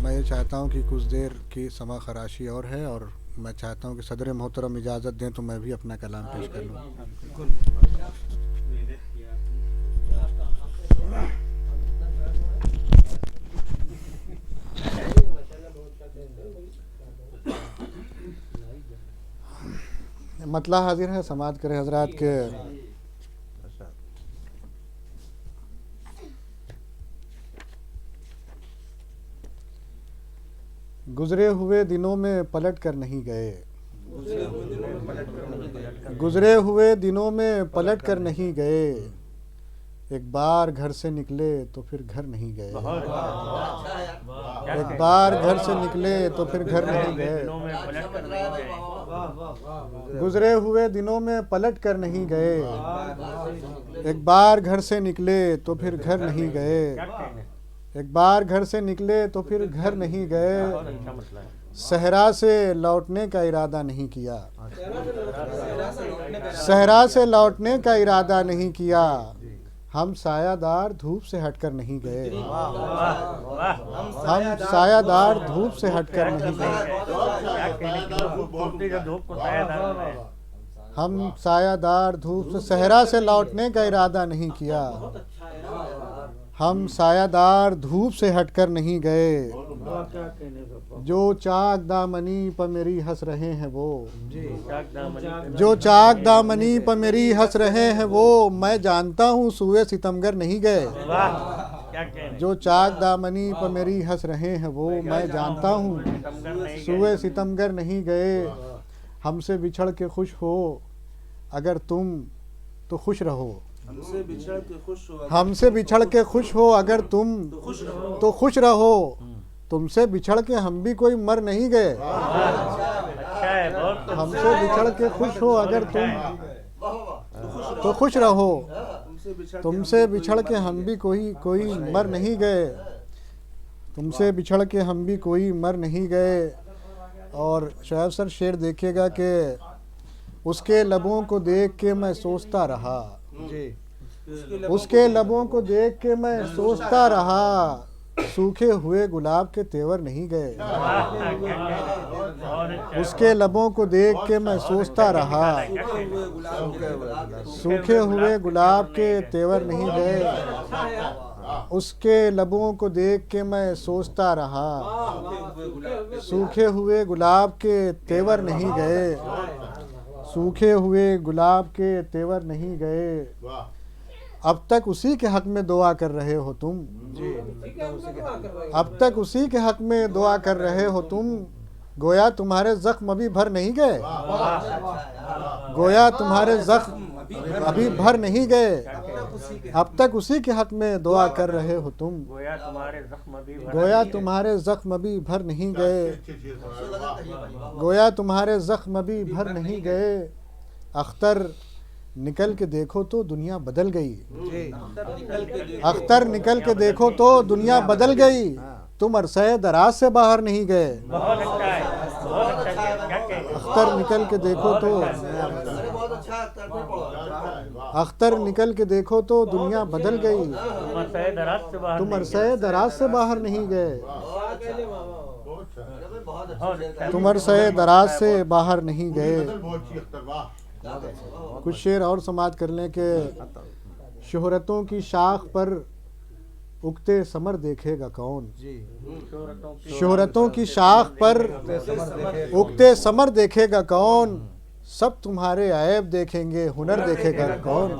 मैं ये चाहता हूँ कि कुछ देर की समा खराशी और है, और मैं चाहता हूँ कि सदर मोहतरम इजाज़त दें तो मैं भी अपना कलाम पेश कर लूँ। मतला हाजिर है, समाज करे हजरात के गुजरे हुए दिनों में पलट कर नहीं गए, गुजरे हुए दिनों में पलट कर नहीं गए, एक बार घर से निकले तो फिर घर नहीं गए, एक बार घर से निकले तो फिर घर नहीं गए, गुजरे हुए दिनों में पलट कर नहीं गए, एक बार घर से निकले तो फिर घर नहीं गए, एक बार घर से निकले तो फिर घर नहीं गए, सहरा से लौटने का इरादा नहीं किया, सहरा से लौटने का इरादा नहीं किया, हम सायादार धूप से हटकर नहीं गए, हम सायादार धूप से हटकर नहीं गए, हम सायादार धूप से सहरा से लौटने का इरादा नहीं किया, हम सायादार धूप से हटकर नहीं गए, जो चाक दामनी पर मेरी हंस रहे हैं वो, जो चाक दामनी पर मेरी हंस रहे हैं वो, मैं जानता हूँ सूए सितमगर नहीं गए, जो चाक दामनी पर मेरी हंस रहे हैं वो, मैं जानता हूँ सूए सितमगर नहीं गए, हमसे बिछड़ के खुश हो अगर तुम तो खुश रहो, हमसे बिछड़ के खुश हो अगर तुम तो खुश रहो, तुमसे बिछड़ के हम भी कोई मर नहीं गए, हमसे बिछड़ के खुश हो अगर तुम तो खुश रहो, तुमसे बिछड़ के हम भी कोई मर नहीं गए, तुमसे बिछड़ के हम भी कोई मर नहीं गए। और शायद सर शेर देखिएगा कि उसके लबों को देख के मैं सोचता रहा, उसके लबों को देख के मैं सोचता रहा, सूखे हुए गुलाब के तेवर नहीं गए, उसके लबों को देख के मैं सोचता रहा, सूखे हुए गुलाब के तेवर नहीं गए, उसके लबों को देख के मैं सोचता रहा, सूखे हुए गुलाब के तेवर नहीं गए, सूखे हुए गुलाब के तेवर नहीं गए, अब तक उसी के हक में दुआ कर रहे हो तुम, अब तक उसी के हक में दुआ कर रहे हो तुम, गोया तुम्हारे जख्म अभी भर नहीं गए, गोया तुम्हारे जख्म अभी भर नहीं गए, अब तक उसी के हक में दुआ कर रहे हो तुम, गोया तुम्हारे जख्म अभी भर नहीं गए, गोया तुम्हारे जख्म अभी भर नहीं गए, अख्तर निकल के देखो तो दुनिया बदल गई, अख्तर निकल के देखो तो दुनिया बदल गई, तुम अरसे दराज से बाहर नहीं गए, अख्तर निकल के देखो तो, अख्तर निकल के देखो तो दुनिया बदल गई, तुम अरसे दराज से बाहर नहीं गए, तुम अरसे दराज से बाहर नहीं गए। कुछ शेर और समाज कर लें कि शोहरतों की शाख पर उगते समर देखेगा कौन, शोहरतों की शाख पर उगते समर देखेगा कौन, सब तुम्हारे ऐब देखेंगे हुनर देखेगा कौन,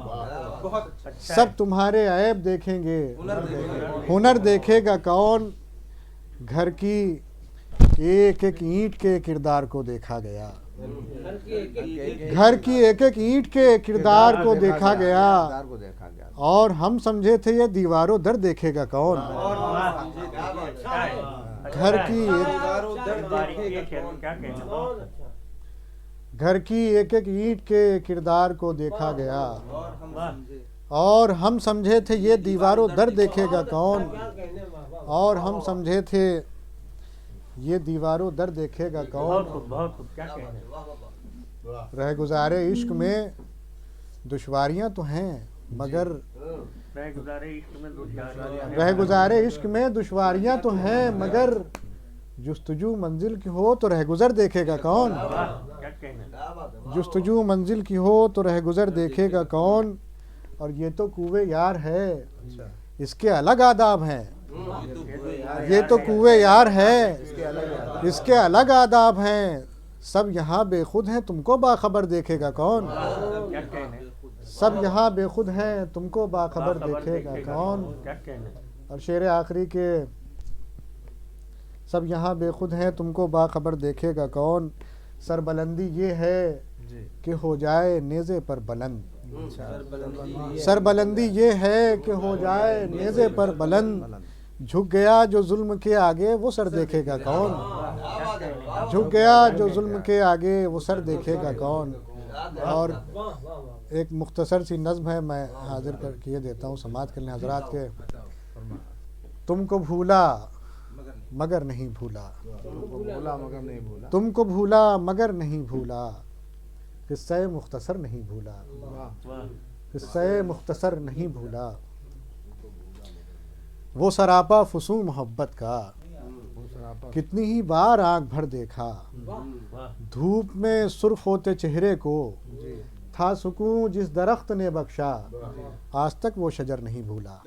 सब तुम्हारे ऐब देखेंगे हुनर देखेगा कौन, घर की एक एक ईंट के किरदार को देखा गया, घर की एक एक ईंट के किरदार को देखा गया, और हम समझे थे ये दीवारों दर देखेगा कौन, घर की एक एक ईंट के किरदार को देखा गया, और हम समझे थे ये दीवारों दर देखेगा कौन, और हम समझे थे ये दीवारों दर देखेगा कौन। रह गुजारे इश्क में दुश्वारियां तो हैं मगर, रह गुजारे इश्क में दुश्वारियां तो हैं मगर, जुस्तजू मंजिल की हो तो रहगुजर देखेगा कौन। जुस्तजू मंजिल की हो तो रहगुजर देखेगा कौन। और ये तो कुएं यार है, इसके अलग आदाब हैं। ये तो कुएं यार है, इसके अलग आदाब हैं। सब यहाँ बेखुद हैं, तुमको बाखबर देखेगा कौन। सब यहाँ बेखुद हैं, तुमको बाखबर देखेगा कौन। और शेर आखिरी के, सब यहाँ बेखुद हैं, तुमको बाखबर देखेगा कौन। सरबलंदी ये है कि हो जाए नेज़े पर बुलंद। सरबलंदी ये है कि हो जाए नेज़े पर बुलंद। झुक गया जो जुल्म के आगे वो सर देखेगा कौन। झुक गया जो जुल्म के आगे वो सर देखेगा कौन। और एक मुख्तसर सी नज़्म है, मैं हाजिर कर किए देता हूँ समात करने हजरात के। तुमको भूला मगर नहीं भूला, तुमको भूला मगर नहीं भूला, किस्से मुख्तसर नहीं भूला, किस्से मुख्तसर नहीं भूला। वो सरापा फुसू मोहब्बत का कितनी ही बार आंख भर देखा। धूप में सुर्ख होते चेहरे को था सुकून जिस दरख्त ने बख्शा। आज तक वो शजर नहीं भूला,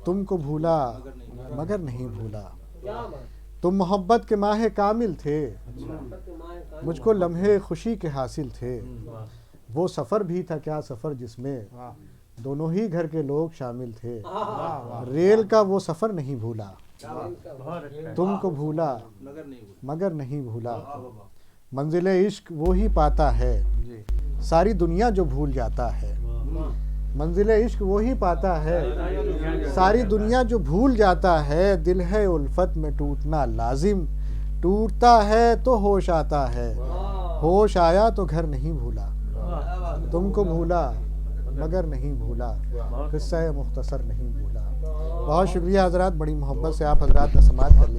तुमको भूला मगर नहीं भूला। तुम मोहब्बत के माहे कामिल थे, मुझको लम्हे खुशी के हासिल थे। वो सफ़र भी था क्या सफ़र जिसमें दोनों ही घर के लोग शामिल थे। रेल का वो सफ़र नहीं भूला, तुमको भूला मगर नहीं भूला। मंजिले इश्क वो ही पाता है, सारी दुनिया जो भूल जाता है। मंजिले इश्क वो ही पाता है, सारी दुनिया जो भूल जाता है। दिल है उल्फत में टूटना लाजिम, टूटता है तो होश आता है। होश आया तो घर नहीं भूला, तुमको भूला मगर नहीं भूला, किस्सा मुख्तसर नहीं भूला। बहुत शुक्रिया हजरात, बड़ी मोहब्बत से आप हजरात ने समाअत कर ली।